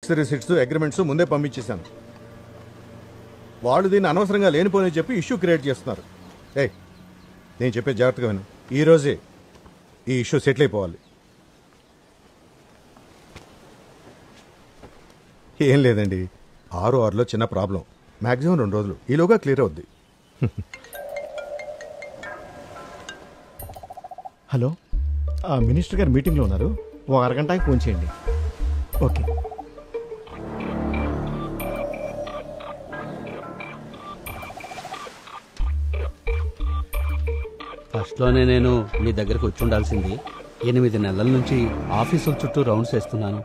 Checks, receipts, agreements ముందే పంపించేశాను. వాళ్ళు దీన్ని అనవసరంగా లేనిపోని చెప్పి ఇష్యూ క్రియేట్ చేస్తున్నారు. నేను చెప్పే జాగ్రత్తగా విను. ఈరోజే ఈ ఇష్యూ సెటిల్ అయిపోవాలి. ఏం లేదండి, 6 చిన్న ప్రాబ్లం, మ్యాక్సిమం 2 రోజులు, ఈలోగా క్లియర్ అవుద్ది. హలో, మినిస్టర్ గారు మీటింగ్లో ఉన్నారు, ఓ అరగంటకి ఫోన్ చేయండి. ఓకే. ఫస్ట్లోనే నేను మీ దగ్గరకు వచ్చి ఉండాల్సింది. 8 నెలల నుంచి ఆఫీసుల చుట్టూ రౌండ్స్ వేస్తున్నాను.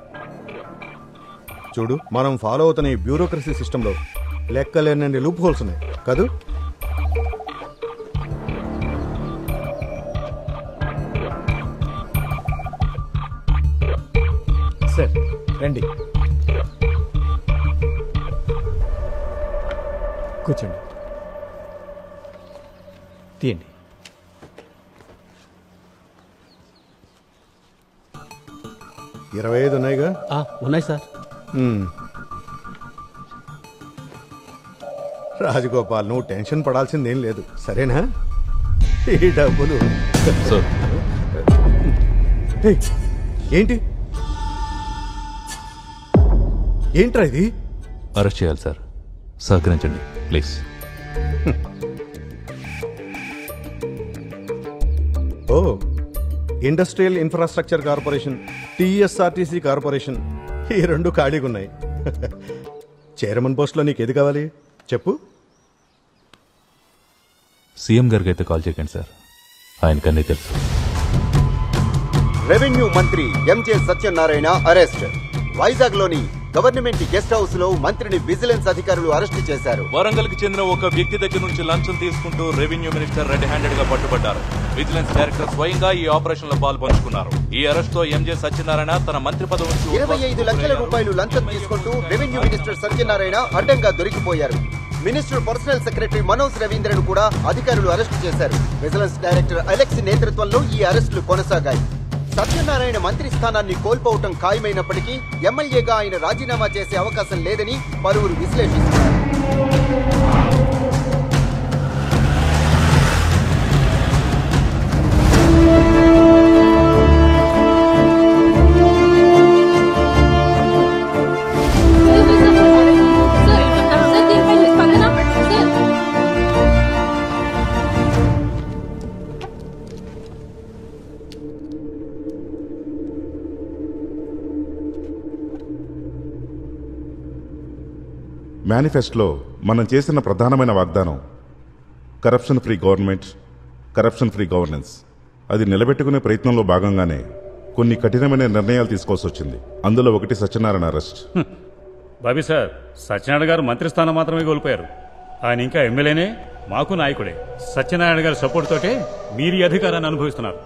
చూడు, మనం ఫాలో అవుతున్న ఈ బ్యూరోక్రసీ సిస్టంలో లెక్కలేనన్ని లూప్ హోల్స్ ఉన్నాయి కాదు. సార్ రండి, కూర్చోండి, తీయండి. ఇరవై 25 ఉన్నాయిగా? ఉన్నాయి సార్. రాజగోపాల్, నువ్వు టెన్షన్ పడాల్సిందేం లేదు, సరేనా? ఈ డబ్బులు ఏంటి ఏంట్రా ఇది? అరెస్ట్ చేయాలి సార్, సహకరించండి ప్లీజ్. ఓ, industrial infrastructure corporation, TSRTC corporation, ఈ 2 ఖాళీగా ఉన్నాయి. చైర్మన్ పోస్ట్లో నీకు ఏది కావాలి చెప్పు. సీఎం గారికి అయితే కాల్ చేయకండి సార్, ఆయనకన్నీ తెలుసు. రెవెన్యూ మంత్రి ఎంజే సత్యనారాయణ అరెస్ట్. వైజాగ్ లోని గవర్నమెంట్ గెస్ట్ హౌస్ లో మంత్రిని విజిలెన్స్ అధికారులు అరెస్టు చేశారు. వరంగల్ కి చెందిన ఒక వ్యక్తి దగ్గర నుంచి లంచం తీసుకుంటూ రెవెన్యూ మినిస్టర్ రెడ్ హ్యాండెడ్ గా పట్టుబడ్డారు. విజిలెన్స్ డైరెక్టర్ స్వయంగా ఈ ఆపరేషన్ లో పాల్పంచుకున్నారు. ఈ అరెస్ట్ తో ఎంజే సత్యనారాయణ తన మంత్రి పదవి నుంచి 25 లక్షల రూపాయలు లంచం తీసుకుంటూ రెవెన్యూ మినిస్టర్ సత్యనారాయణ అడ్డంగా దొరికిపోయారు. మినిస్టర్ పర్సనల్ సెక్రటరీ మనోజ్ రవీంద్రను కూడా అధికారులు అరెస్టు చేశారు. విజిలెన్స్ డైరెక్టర్ అలెక్స్ నేతృత్వంలో ఈ అరెస్టులు కొనసాగాయి. సత్యనారాయణ మంత్రి స్థానాన్ని కోల్పోవటం ఖాయమైనప్పటికీ ఎమ్మెల్యేగా ఆయన రాజీనామా చేసే అవకాశం లేదని పలువురు విశ్లేషిస్తున్నారు. మేనిఫెస్టోలో మనం చేసిన ప్రధానమైన వాగ్దానం corruption free government, corruption free governance. అది నిలబెట్టుకునే ప్రయత్నంలో భాగంగానే కొన్ని కఠినమైన నిర్ణయాలు తీసుకోవాల్సి వచ్చింది. అందులో ఒకటి సత్యనారాయణ అరెస్ట్. బాబీ సార్, సత్యనారాయణ గారు మంత్రి స్థానం మాత్రమే కోల్పోయారు. ఆయన ఇంకా ఎమ్మెల్యేనే, మాకు నాయకుడే. సత్యనారాయణ గారి సపోర్ట్ తోటే మీరు ఈ అధికారాన్ని అనుభవిస్తున్నారు.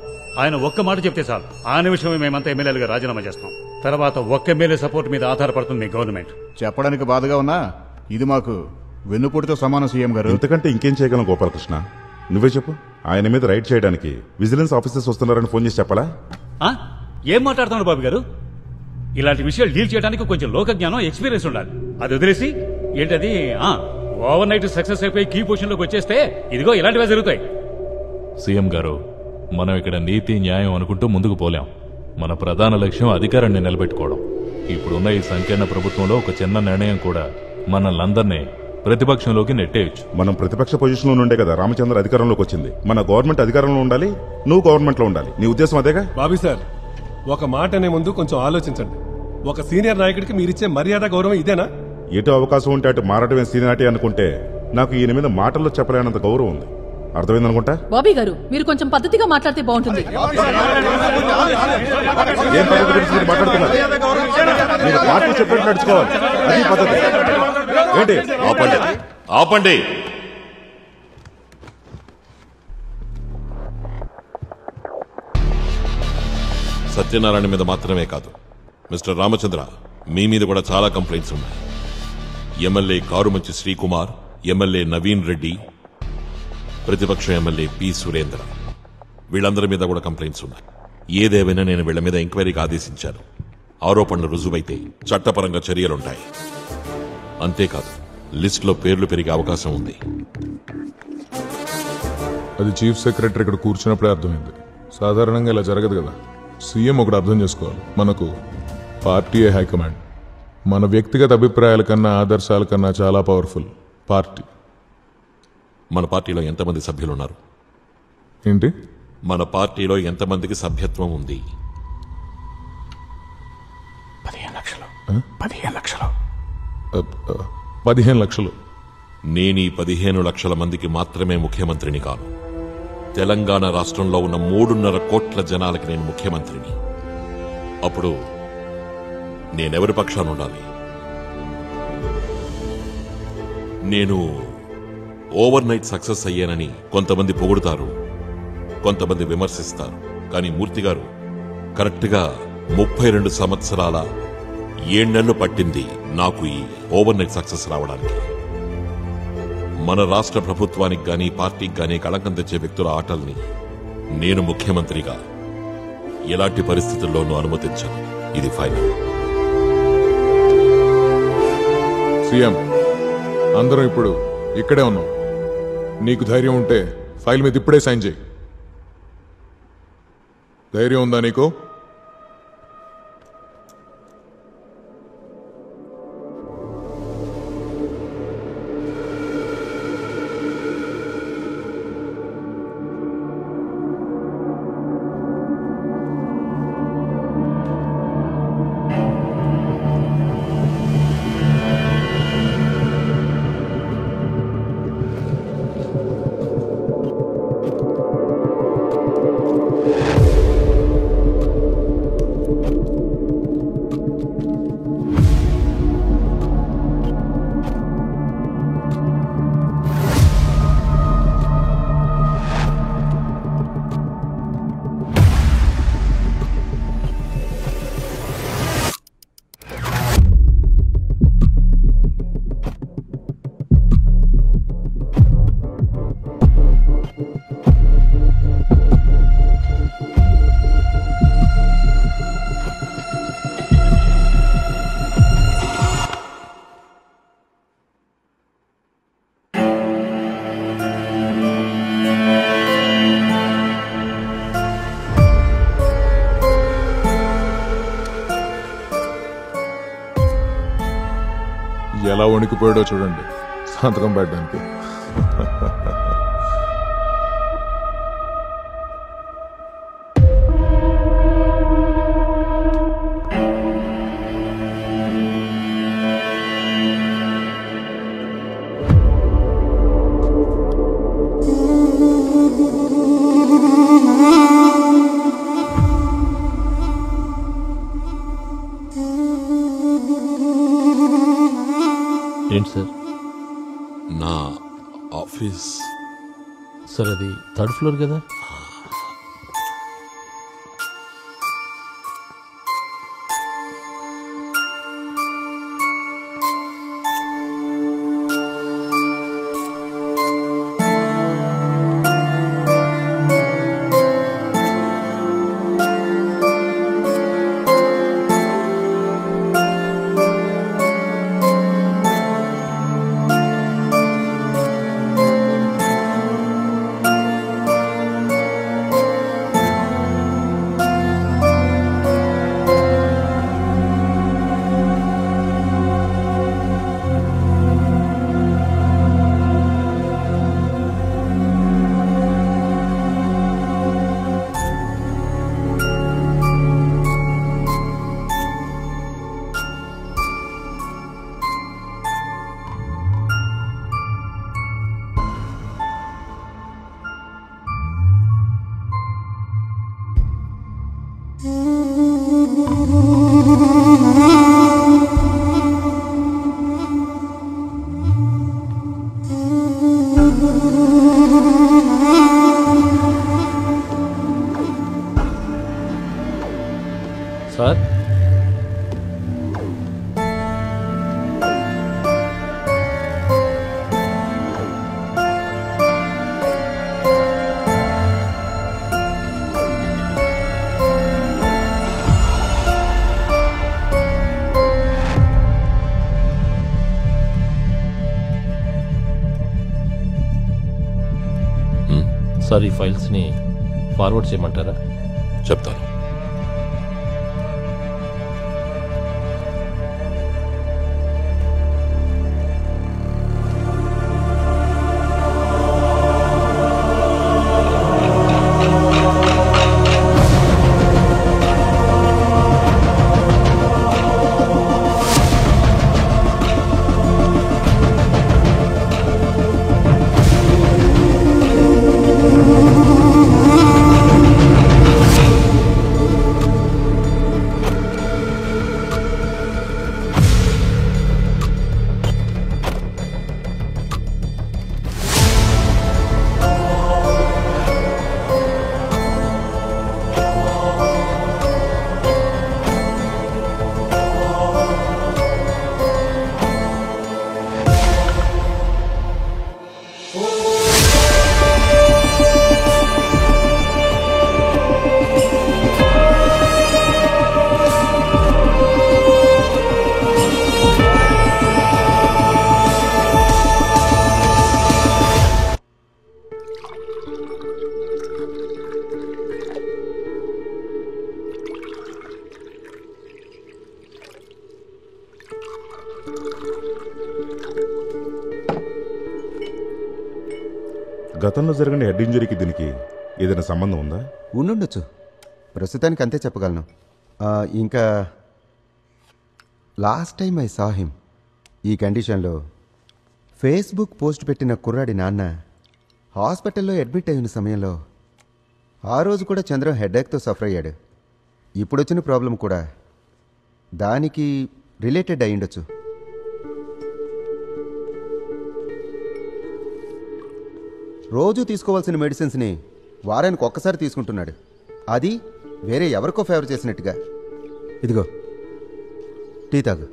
ఆయన ఒక్క మాట చెప్తే చాలు, ఆ నిమిషమే మేమంతా ఎమ్మెల్యేలుగా రాజీనామా చేస్తాం. తర్వాత ఒక్క ఎమ్మెల్యే సపోర్ట్ మీద ఆధారపడుతుంది మీ గవర్నమెంట్. చెప్పడానికి బాధగా ఉన్నా ఇది మాకు వెన్నుపోటుతో సమానం సీఎం గారు. ఇంతకంటే ఇంకేం చేయగలం గోపాలకృష్ణ? నువ్వే చెప్పు. ఆయన మీద రైడ్ చేయడానికి విజిలెన్స్ ఆఫీసర్స్ వస్తున్నారని ఫోన్ చేసి చెప్పాలా? ఏం మాట్లాడుతున్నాడు బాబు గారు? ఇలాంటి విషయాలు డీల్ చేయడానికి కొంచెం లోక జ్ఞానం, ఎక్స్పీరియన్స్ ఉండాలి. అది వదిలేసి ఏంటది ఓవర్ నైట్ సక్సెస్ అయిపోయి కీ పొజిషన్ లోకి వచ్చేస్తే ఇదిగో ఇలాంటివే జరుగుతాయి. సీఎం గారు, మనం ఇక్కడ నీతి న్యాయం అనుకుంటూ ముందుకు పోలేం. మన ప్రధాన లక్ష్యం అధికారాన్ని నిలబెట్టుకోవడం. ఇప్పుడున్న ఈ సంకీర్ణ ప్రభుత్వంలో ఒక చిన్న నిర్ణయం కూడా మనల్ని ప్రతిపక్షంలోకి నెట్టేయచ్చు. మనం ప్రతిపక్ష పొజిషన్ లో నుండే కదా రామచంద్ర అధికారంలోకి వచ్చింది. మన గవర్నమెంట్ అధికారంలో ఉండాలి, నువ్వు గవర్నమెంట్ లో ఉండాలి. నీ ఉద్దేశం అదేగా? బాబీ సార్, ఒక మాట అనే ముందు కొంచెం ఆలోచించండి. ఒక సీనియర్ నాయకుడికి మీరిచ్చే మర్యాద, గౌరవం ఇదేనా? ఎటు అవకాశం ఉంటే అటు మారటమే సీనియారిటీ అనుకుంటే నాకు ఈయన మీద మాటల్లో చెప్పలేనంత గౌరవం ఉంది. అర్థమైందనుకుంటా? బాబీ గారు, మీరు కొంచెం పద్ధతిగా మాట్లాడితే బాగుంటుంది. ఏం పద్ధతి గురించి మీరు మాట్లాడుతున్నారు? మీరు పార్టీ చెప్పినట్టు నడుచుకోవాలి, అది పద్ధతి. ఏంటి? ఆపండి, ఆపండి. సత్యనారాయణ మీద మాత్రమే కాదు, మిస్టర్ రామచంద్ర, మీ మీద కూడా చాలా కంప్లైంట్స్ ఉన్నాయి. ఎమ్మెల్యే కారుమంచి శ్రీకుమార్, ఎమ్మెల్యే నవీన్ రెడ్డి, ప్రతిపక్ష ఎమ్మెల్యే పి సురేంద్ర, వీళ్ళందరి మీద కూడా కంప్లైంట్స్ ఉన్నాయి. ఏదేమైనా నేను వీళ్ల మీద ఎంక్వైరీకి ఆదేశించాను. ఆరోపణలు రుజువైతే చట్టపరంగా చర్యలుంటాయి. అంతేకాదు లిస్టులో పేర్లు పెరిగే అవకాశం ఉంది. అది చీఫ్ సెక్రటరీ ఇక్కడ కూర్చున్నప్పుడే అర్థమైంది. సాధారణంగా ఇలా జరగదు కదా. సీఎం ఒకటి అర్థం చేసుకోవాలి, మనకు పార్టీయే హైకమాండ్. మన వ్యక్తిగత అభిప్రాయాల కన్నా ఆదర్శాల కన్నా చాలా పవర్ఫుల్ పార్టీ. మన పార్టీలో ఎంతమంది సభ్యులున్నారు? ఏంటి? మన పార్టీలో ఎంతమందికి సభ్యత్వం ఉంది? 15 లక్షలు. 15 లక్షలు. నేను ఈ 15 లక్షల మందికి మాత్రమే ముఖ్యమంత్రిని కాను. తెలంగాణ రాష్ట్రంలో ఉన్న 3.5 కోట్ల జనాలకి నేను ముఖ్యమంత్రిని. అప్పుడు నేనెవరి పక్షాన ఉండాలి? నేను ఓవర్ నైట్ సక్సెస్ అయ్యానని కొంతమంది పొగుడుతారు, కొంతమంది విమర్శిస్తారు. కానీ మూర్తి గారు కరెక్ట్గా 32 సంవత్సరాల 7 నెలలు పట్టింది నాకు ఈ ఓవర్ నైట్ సక్సెస్ రావడానికి. మన రాష్ట్ర ప్రభుత్వానికి గానీ పార్టీకి గానీ కళంకం తెచ్చే వ్యక్తుల ఆటల్ని నేను ముఖ్యమంత్రిగా ఎలాంటి పరిస్థితుల్లోనూ అనుమతించను. ఇది ఫైనల్. సీఎం, అందరం ఇప్పుడు ఇక్కడే ఉన్నాం. నీకు ధైర్యం ఉంటే ఫైల్ మీద ఇప్పుడే సైన్ చేయి. ధైర్యం ఉందా నీకు? ఎలా వణికిపోయాడో చూడండి సంతకం పెట్టడానికి. ఏంటి సార్? నా ఆఫీస్ సార్ అది 3rd ఫ్లోర్ కదా. సార్ ఈ ఫైల్స్ని ఫార్వర్డ్ చేయమంటారా? చెప్తాను. గతంలో జరిగిన హెడ్ ఇంజరీకి దీనికి ఏదైనా సంబంధం ఉందా? ఉండుండొచ్చు. ప్రస్తుతానికి అంతే చెప్పగలను. ఇంకా last time I saw him ఈ కండిషన్లో ఫేస్బుక్ పోస్ట్ పెట్టిన కుర్రాడి నాన్న హాస్పిటల్లో అడ్మిట్ అయిన సమయంలో ఆ రోజు కూడా చంద్రం హెడేక్తో సఫర్ అయ్యాడు. ఇప్పుడు వచ్చిన ప్రాబ్లం కూడా దానికి రిలేటెడ్ అయి ఉండొచ్చు. రోజు తీసుకోవాల్సిన మెడిసిన్స్ని వారానికి ఒక్కసారి తీసుకుంటున్నాడు. అది వేరే ఎవరికో ఫేవర్ చేసినట్టుగా. ఇదిగో టీ తాగు.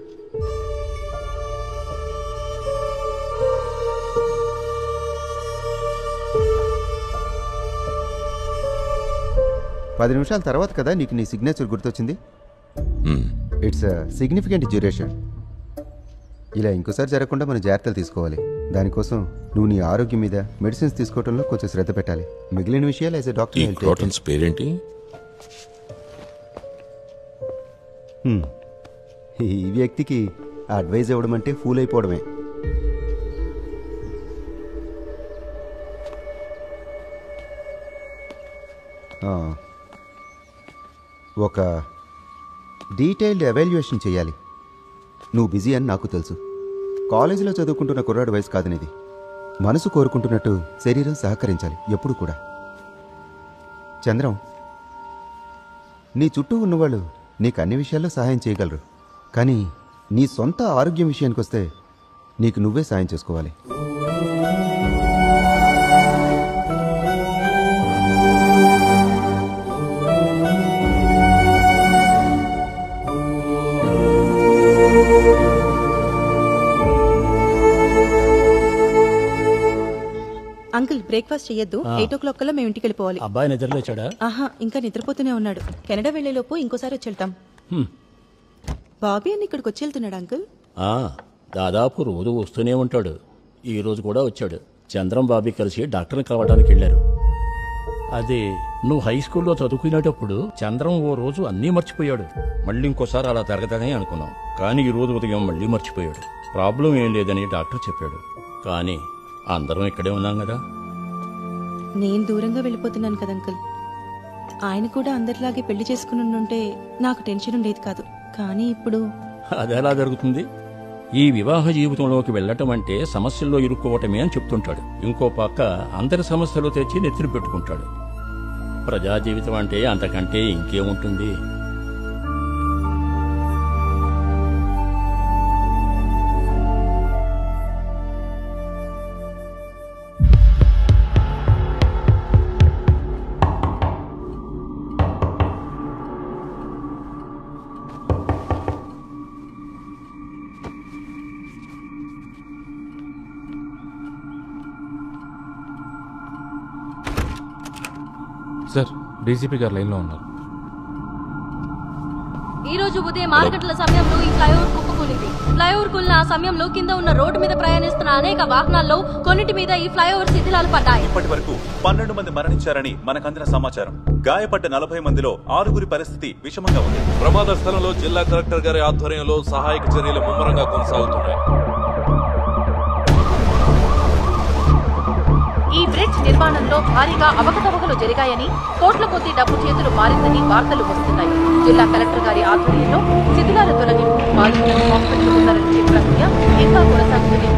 పది నిమిషాల తర్వాత కదా నీకు నీ సిగ్నేచర్ గుర్తొచ్చింది. It's significant duration. ఇలా ఇంకోసారి జరగకుండా మనం జాగ్రత్తలు తీసుకోవాలి. దానికోసం నువ్వు నీ ఆరోగ్యం మీద మెడిసిన్స్ తీసుకోవడంలో కొంచెం శ్రద్ధ పెట్టాలి. మిగిలిన విషయాలు యాజ్ ఎ డాక్టర్ పేరేంటి? ఈ వ్యక్తికి అడ్వైజ్ ఇవ్వడం అంటే ఫూల్ అయిపోవడమే. ఒక డీటెయిల్డ్ ఎవాల్యుయేషన్ చేయాలి. నువ్వు బిజీ అని నాకు తెలుసు. కాలేజీలో చదువుకుంటున్న కుర్రాడు వయసు కాదనేది. మనసు కోరుకుంటున్నట్టు శరీరం సహకరించాలి ఎప్పుడు కూడా. చంద్రం, నీ చుట్టూ ఉన్నవాళ్ళు నీకు అన్ని విషయాల్లో సహాయం చేయగలరు. కానీ నీ సొంత ఆరోగ్యం విషయానికి వస్తే నీకు నువ్వే సాయం చేసుకోవాలి. అంకుల్, బ్రేక్ఫాస్ట్ చెయ్యొద్దు. 8 o'clock కల్లా మేము ఇంటికి వెళ్ళిపోవాలి. అబ్బాయి నిద్రలేచాడా? ఆహా, ఇంకా నిద్రపోతూనే ఉన్నాడు. కెనడా వెళ్లేలోపు ఇంకోసారి వచ్చి వెళ్తాం. బాబీ అని ఇక్కడికి వచ్చి వెళ్తున్నాడు అంకుల్. దాదాపు రోజు వస్తూనే ఉంటాడు. ఈ రోజు కూడా వచ్చాడు. చంద్రం బాబీ కలిసి డాక్టర్ని కలవడానికి వెళ్ళారు. అది నువ్వు హై స్కూల్లో చదువుకునేటప్పుడు చంద్రం ఓ రోజు అన్నీ మర్చిపోయాడు. మళ్ళీ ఇంకోసారి అలా జరగదని అనుకున్నాం. కానీ ఈ రోజు ఉదయం మళ్ళీ మర్చిపోయాడు. ప్రాబ్లం ఏం లేదని డాక్టర్ చెప్పాడు. కానీ అందరం ఇక్కడే ఉన్నాం కదా. నేను దూరంగా వెళ్ళిపోతున్నాను కదా అంకుల్. ఆయన కూడా అందరిలాగే పెళ్లి చేసుకుని ఉంటే నాకు టెన్షన్ ఉండేది కాదు. కానీ ఇప్పుడు అదెలా జరుగుతుంది? ఈ వివాహ జీవితంలోకి వెళ్ళటం అంటే సమస్యల్లో ఇరుక్కోవటమే అని చెప్తుంటాడు. ఇంకో పక్క అందరి సమస్యలు తెచ్చి నెత్తిన పెట్టుకుంటాడు. ప్రజా జీవితం అంటే అంతకంటే ఇంకేముంటుంది? సార్, డీసీపీ గారు లైన్లో ఉన్నారు. ఈ రోజు ఉదయం 6 గంటల సమయంలో ఈ ఫ్లైఓవర్ కుప్పకూలింది. కూలింది. ఫ్లైఓవర్ కూలిన ఆ సమయంలో కింద ఉన్న రోడ్డు మీద ప్రయాణిస్తున్న అనేక వాహనాల్లో కొన్నిటి మీద ఈ ఫ్లైఓవర్ శిథిలాలు పడ్డాయి. ఇప్పటి వరకు 12 మంది మరణించారని మనకందిన సమాచారం. గాయపడ్డ 40 మందిలో 6 పరిస్థితి విషమంగా ఉంది. ప్రమాద స్థలంలో జిల్లా కలెక్టర్ గారి ఆధ్వర్యంలో సహాయక చర్యలు ముమ్మరంగా కొనసాగుతున్నాయి. ఈ బ్రిడ్జ్ నిర్మాణంలో భారీగా అవకతవకలు జరిగాయని, కోట్ల కొద్ది డబ్బు చేతులు మారిందని వార్తలు వస్తున్నాయి. జిల్లా కలెక్టర్ గారి ఆధ్వర్యంలో శిథిలాల తొలగింపు, బాధితులను కాంక్రీట్ పునరుద్ధరించే ప్రక్రియ ఇంకా కొనసాగుతుంది.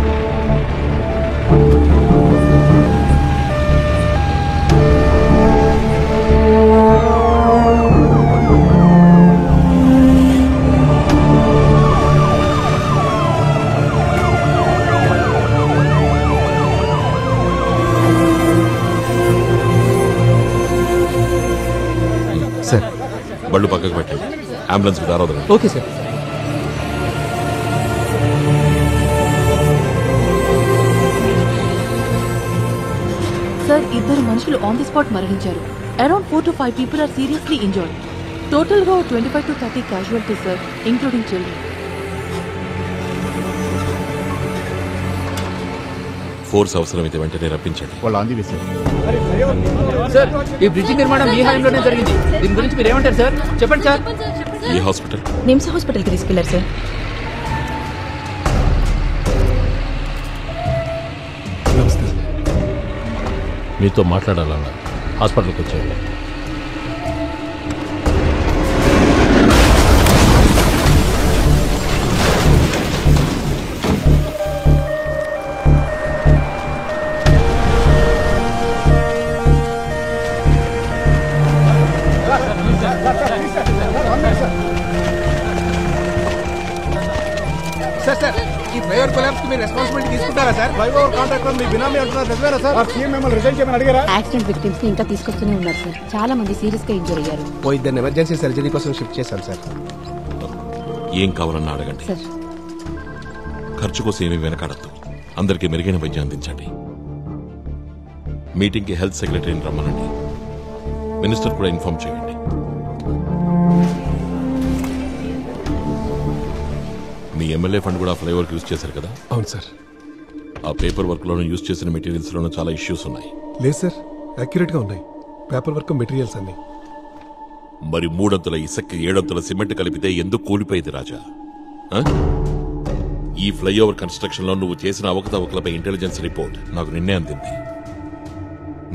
సార్, బళ్ళు పక్కకు పెట్టండి. అంబులెన్స్ దారోదం. Okay sir. సార్, 2 మనుషులు ఆన్ ది స్పాట్ మరణించారు. Around 4 to 5 people are seriously injured. Total గా 25 to 30 casualties, sir, including children. Force అవసరమైతే వెంటనే రప్పించండి. వాళ్ళు ఆంది సార్. సార్, ఈ బ్రిడ్జి నిర్మాణం మీ హయాంలోనే జరిగింది. దీని గురించి మీరు ఏమంటారు సార్? చెప్పండి సార్. ఈ హాస్పిటల్ నిమ్స్ హాస్పిటల్కి తీసుకెళ్లారు సార్. మీతో మాట్లాడాలన్నా హాస్పిటల్కి వచ్చేయండి. సార్, ఈ ఫ్లైఓవర్ కొలాప్స్ కి మీరు రెస్పాన్సిబిలిటీ తీసుకుంటారా సార్? ఫ్లైఓవర్ కాంట్రాక్టర్ మీ బినామీ అంటున్నారు నిజమేనా సార్? సీఎం మిమ్మల్ని రిజైన్ చేయమని అడిగారా? యాక్సిడెంట్ విక్టిమ్స్ ని ఇంకా తీసుకొస్తూనే ఉన్నారు సార్. చాలా మంది సీరియస్ గా ఇంజూర్ అయ్యారు. ఓ 2 ఎమర్జెన్సీ సర్జరీ కోసం షిఫ్ట్ చేశాం సార్. ఏం కావాలన్నా అడగండి. సార్, ఖర్చు కోసం ఏమీ వెనకాడద్దు. అందరికీ మెరుగైన వైద్యం అందించండి. మీటింగ్కి హెల్త్ సెక్రటరీని రమ్మనండి. మినిస్టర్ కూడా ఇన్ఫార్మ్ చేయండి. మీ ఎమ్మెల్యే ఫండ్ కూడా ఫ్లైఓవర్కి యూజ్ చేశారు కదా? అవును సార్. ఆ పేపర్ వర్క్లోనూ యూజ్ చేసిన మెటీరియల్స్లోనూ చాలా ఇష్యూస్ ఉన్నాయి. లేదు సార్, యాక్యురేట్గా ఉన్నాయి పేపర్ వర్క్ మెటీరియల్స్ అన్ని. మరి 3 అంతుల ఇసుక 7 అంతుల సిమెంట్ కలిపితే ఎందుకు కూలిపోయింది రాజా? ఈ ఫ్లైఓవర్ కన్స్ట్రక్షన్ లో నువ్వు చేసిన అవకతవకలపై ఇంటెలిజెన్స్ రిపోర్ట్ నాకు నిన్నే అందింది.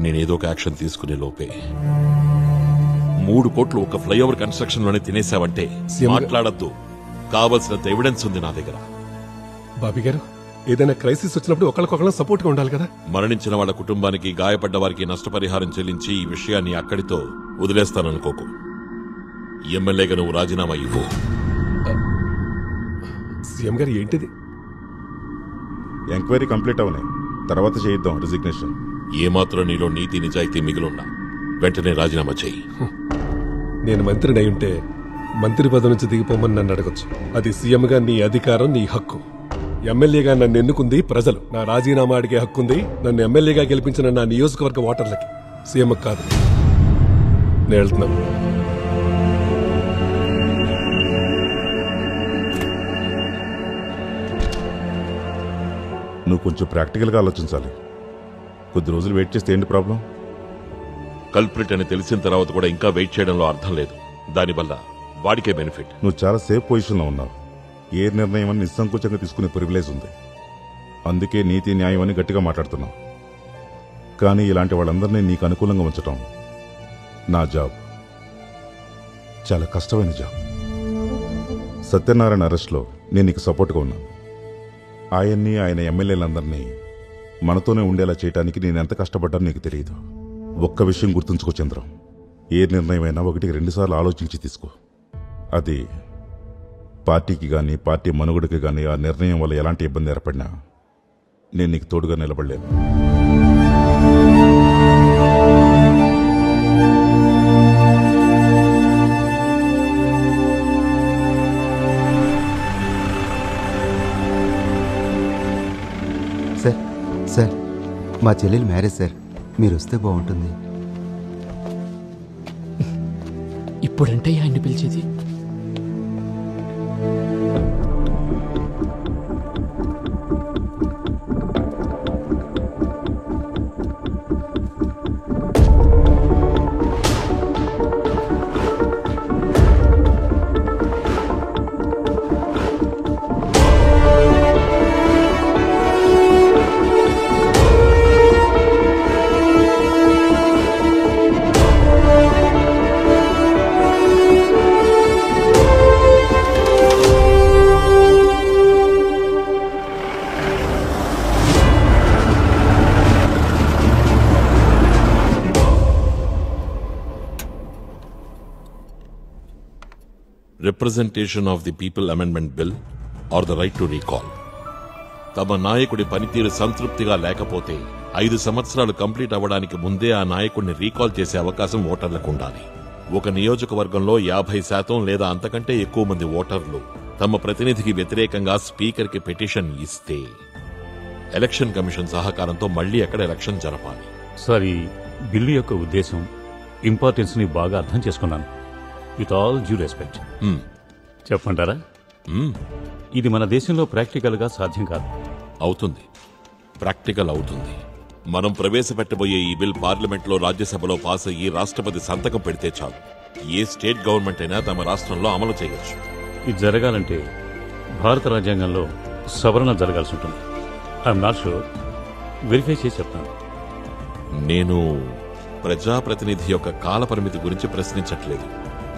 నేనేదో ఒక యాక్షన్ తీసుకునే లోపే 3 కోట్లు ఒక ఫ్లైఓవర్ కన్స్ట్రక్షన్ లోనే తినేసావంటే మాట్లాడద్దు. కావలసినంత ఎవిడెన్స్ ఉంది నా దగ్గర. బాబీ గారు, ఏదైనా క్రైసిస్ వచ్చినప్పుడు ఒకరికొకరు సపోర్ట్ గా ఉండాలి కదా. మరణించిన వాళ్ళ కుటుంబానికి, గాయపడ్డ వారికి నష్టపరిహారం చెల్లించి ఈ విషయాన్ని అక్కడితో వదిలేస్తాననుకోకు. ఎమ్మెల్యేగా నువ్వు రాజీనామా ఇవ్వు. సీఎం గారు ఏంటిది? ఎంక్వైరీ కంప్లీట్ అవనే తర్వాత చేయిద్దాం రిజిగ్నేషన్. ఏమాత్రం నీలో నీతి నిజాయితీ మిగిలిన్నా వెంటనే రాజీనామా చెయ్యి. నేను మంత్రిని అయి ఉంటే మంత్రి పదవి నుంచి దిగిపోమని నన్ను అడగొచ్చు. అది సీఎంగా నీ అధికారం, నీ హక్కు. ఎమ్మెల్యేగా నన్ను ఎన్నుకుంది ప్రజలు. నా రాజీనామా అడిగే హక్కుంది నన్ను ఎమ్మెల్యేగా గెలిపించిన నా నియోజకవర్గ ఓటర్లకి, సీఎం కాదు. నేను వెళ్తున్నాను. నువ్వు కొంచెం ప్రాక్టికల్గా ఆలోచించాలి. కొద్ది రోజులు వెయిట్ చేస్తే ఏంటి ప్రాబ్లం? కల్ప్రిట్ అని తెలిసిన తర్వాత కూడా ఇంకా వెయిట్ చేయడంలో అర్థం లేదు. దానివల్ల వాడికే బెనిఫిట్. నువ్వు చాలా సేఫ్ పొజిషన్లో ఉన్నావు. ఏ నిర్ణయం అని నిస్సంకోచంగా తీసుకునే ప్రివిలేజ్ ఉంది. అందుకే నీతి న్యాయం అని గట్టిగా మాట్లాడుతున్నావు. కానీ ఇలాంటి వాళ్ళందరినీ నీకు అనుకూలంగా ఉంచటం నా జాబ్. చాలా కష్టమైన జాబ్. సత్యనారాయణ అరెస్ట్లో నేను నీకు సపోర్ట్గా ఉన్నాను. ఆయన్ని, ఆయన ఎమ్మెల్యేలందరినీ మనతోనే ఉండేలా చేయడానికి నేను ఎంత కష్టపడ్డానో నీకు తెలియదు. ఒక్క విషయం గుర్తుంచుకో చంద్రం, ఏ నిర్ణయమైనా 1-2 సార్లు ఆలోచించి తీసుకో. అది పార్టీకి కానీ, పార్టీ మనుగడకి కానీ ఆ నిర్ణయం వల్ల ఎలాంటి ఇబ్బంది ఏర్పడినా నేను నీకు తోడుగా నిలబడలేను. సార్, మా చెల్లెలు మ్యారేజ్ సార్, మీరు వస్తే బాగుంటుంది. ఇప్పుడంటే ఆయన్ని పిలిచేది? Representation of the people amendment bill or the right to recall. తమ నాయకుడి పనితీరు సంతృప్తిగా లేకపోతే 5 సంవత్సరాలు కంప్లీట్ అవ్వడానికి ముందే ఆ నాయకుడిని రీకాల్ చేసే అవకాశం ఓటర్లకు ఉండాలి. ఒక నియోజకవర్గంలో 50% లేదా అంతకంటే ఎక్కువ మంది ఓటర్లు తమ ప్రతినిధికి వ్యతిరేకంగా స్పీకర్కి పిటిషన్ ఇస్తే ఎలక్షన్ కమిషన్ సహకారంతో మళ్లీ అక్కడ ఎలక్షన్ జరపాలి. సార్, ఈ బిల్లు యొక్క ఉద్దేశం, ఇంపార్టెన్స్ ని బాగా అర్థం చేసుకున్నాను. విత్ ఆల్ డ్యూ రెస్పెక్ట్ చెప్పంటారా? ఇది మన దేశంలో ప్రాక్టికల్ గా సాధ్యం కాదు. అవుతుంది, ప్రాక్టికల్ అవుతుంది. మనం ప్రవేశపెట్టబోయే ఈ బిల్ పార్లమెంట్లో, రాజ్యసభలో పాస్ అయ్యి రాష్ట్రపతి సంతకం పెడితే చాలు. ఏ స్టేట్ గవర్నమెంట్ అయినా తమ రాష్ట్రంలో అమలు చేయవచ్చు. ఇది జరగాలంటే భారత రాజ్యాంగంలో సవరణ జరగాల్సి ఉంటుంది. ఐఎమ్ నాట్ షూర్, వెరిఫై చేసి చెప్తాను. నేను ప్రజాప్రతినిధి యొక్క కాల పరిమితి గురించి ప్రశ్నించట్లేదు.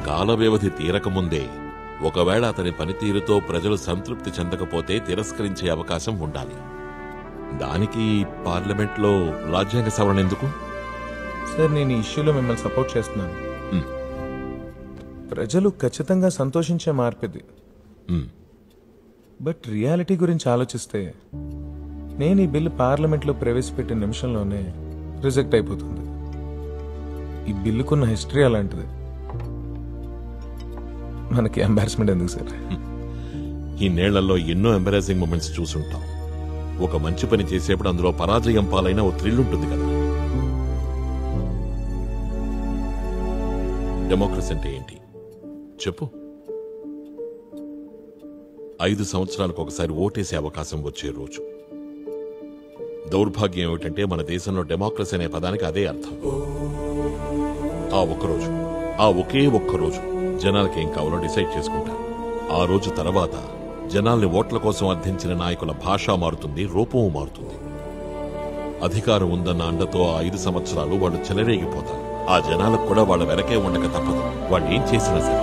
కాల వ్యవధి తీరకముందే ఒకవేళ అతని పనితీరుతో ప్రజలు సంతృప్తి చెందకపోతే తిరస్కరించే అవకాశం ఉండాలి. దానికి పార్లమెంట్లో రాజ్యాంగ సవరణ ఎందుకు? సార్, నేను ఈ ఇష్యూలో మిమ్మల్ని సపోర్ట్ చేస్తున్నాను. ప్రజలు ఖచ్చితంగా సంతోషించే మార్పిది. బట్ రియాలిటీ గురించి ఆలోచిస్తే నేను ఈ బిల్లు పార్లమెంట్లో ప్రవేశపెట్టిన నిమిషంలోనే రిజెక్ట్ అయిపోతుంది. ఈ బిల్లుకున్న హిస్టరీ అలాంటిది. మనకి ఎంబారస్మెంట్ ఎందుకు సార్? ఈ నేళ్లలో ఎన్నో ఎంబరాసింగ్ మూమెంట్స్ చూసుంటాం. ఒక మంచి పని చేసేప్పుడు అందులో పరాజయం పాలైన ఓ థ్రిల్ ఉంటుంది కదా. డెమోక్రసీ అంటే ఏంటి చెప్పు? 5 సంవత్సరాలకు ఒకసారి ఓటేసే అవకాశం వచ్చే రోజు. దౌర్భాగ్యం ఏమిటంటే మన దేశంలో డెమోక్రసీ అనే పదానికి అదే అర్థం. ఆ ఒకే ఒక్క రోజు జనాలకి ఏం కావాలో డిసైడ్ చేసుకుంటారు. ఆ రోజు తర్వాత జనాల్ని ఓట్ల కోసం అర్థించిన నాయకుల భాష మారుతుంది, రూపం మారుతుంది. అధికారం ఉందన్న అండతో ఆ 5 సంవత్సరాలు వాళ్ళు చెలరేగిపోతారు. ఆ జనాలకు కూడా వాళ్ళ వెనకే ఉండక తప్పదు, వాళ్ళు ఏం చేసినా సరే.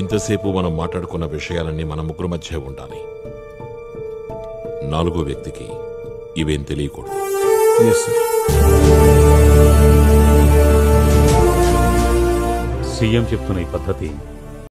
ఇంతసేపు మనం మాట్లాడుకున్న విషయాలన్నీ మన ముగ్గురు మధ్య ఉండాలి. 4వ వ్యక్తికి ఇవేం తెలియకూడదు. సీఎం చెప్తున్న ఈ పద్ధతి